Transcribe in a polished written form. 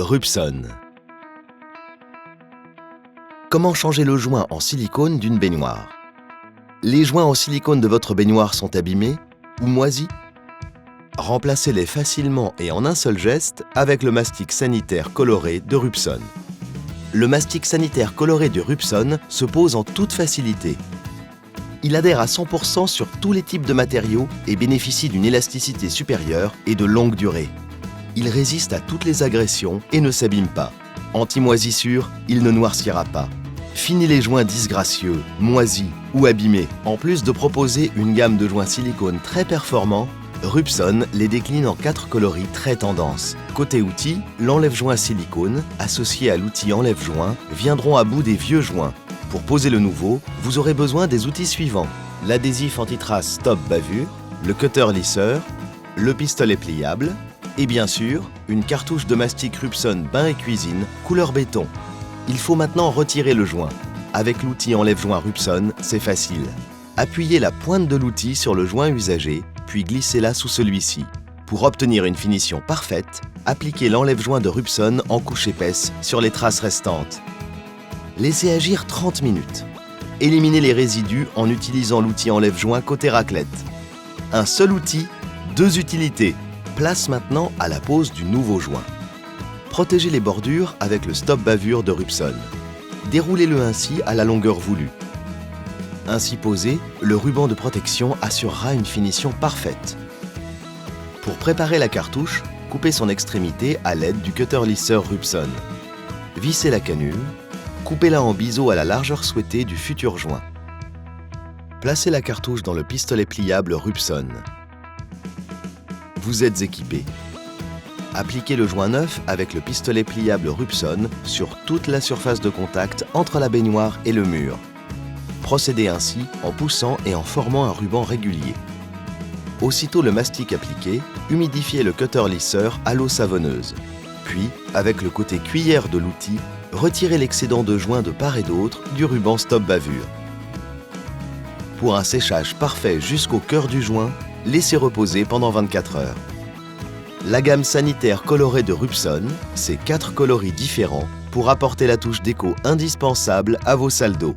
Rupson. Comment changer le joint en silicone d'une baignoire? Les joints en silicone de votre baignoire sont abîmés ou moisis? Remplacez-les facilement et en un seul geste avec le mastic sanitaire coloré de Rupson. Le mastic sanitaire coloré de Rupson se pose en toute facilité. Il adhère à 100% sur tous les types de matériaux et bénéficie d'une élasticité supérieure et de longue durée. Il résiste à toutes les agressions et ne s'abîme pas. Anti-moisissure, il ne noircira pas. Fini les joints disgracieux, moisis ou abîmés. En plus de proposer une gamme de joints silicone très performants, Rupson les décline en 4 coloris très tendance. Côté outils, l'enlève-joint silicone, associé à l'outil enlève-joint, viendront à bout des vieux joints. Pour poser le nouveau, vous aurez besoin des outils suivants: l'adhésif anti-trace Stop Bavure, le cutter lisseur, le pistolet pliable, et bien sûr, une cartouche de mastic Rupson bain et cuisine couleur béton. Il faut maintenant retirer le joint. Avec l'outil enlève-joint Rupson, c'est facile. Appuyez la pointe de l'outil sur le joint usagé, puis glissez-la sous celui-ci. Pour obtenir une finition parfaite, appliquez l'enlève-joint de Rupson en couche épaisse sur les traces restantes. Laissez agir 30 minutes. Éliminez les résidus en utilisant l'outil enlève-joint côté raclette. Un seul outil, 2 utilités. Place maintenant à la pose du nouveau joint. Protégez les bordures avec le Stop Bavure de Rupson. Déroulez-le ainsi à la longueur voulue. Ainsi posé, le ruban de protection assurera une finition parfaite. Pour préparer la cartouche, coupez son extrémité à l'aide du cutter lisseur Rupson. Vissez la canule, coupez-la en biseau à la largeur souhaitée du futur joint. Placez la cartouche dans le pistolet pliable Rupson. Vous êtes équipé. Appliquez le joint neuf avec le pistolet pliable Rupson sur toute la surface de contact entre la baignoire et le mur. Procédez ainsi en poussant et en formant un ruban régulier. Aussitôt le mastic appliqué, humidifiez le cutter lisseur à l'eau savonneuse. Puis, avec le côté cuillère de l'outil, retirez l'excédent de joint de part et d'autre du ruban Stop Bavure. Pour un séchage parfait jusqu'au cœur du joint, laissez reposer pendant 24 heures. La gamme sanitaire colorée de Rupson, c'est 4 coloris différents pour apporter la touche déco indispensable à vos salles d'eau.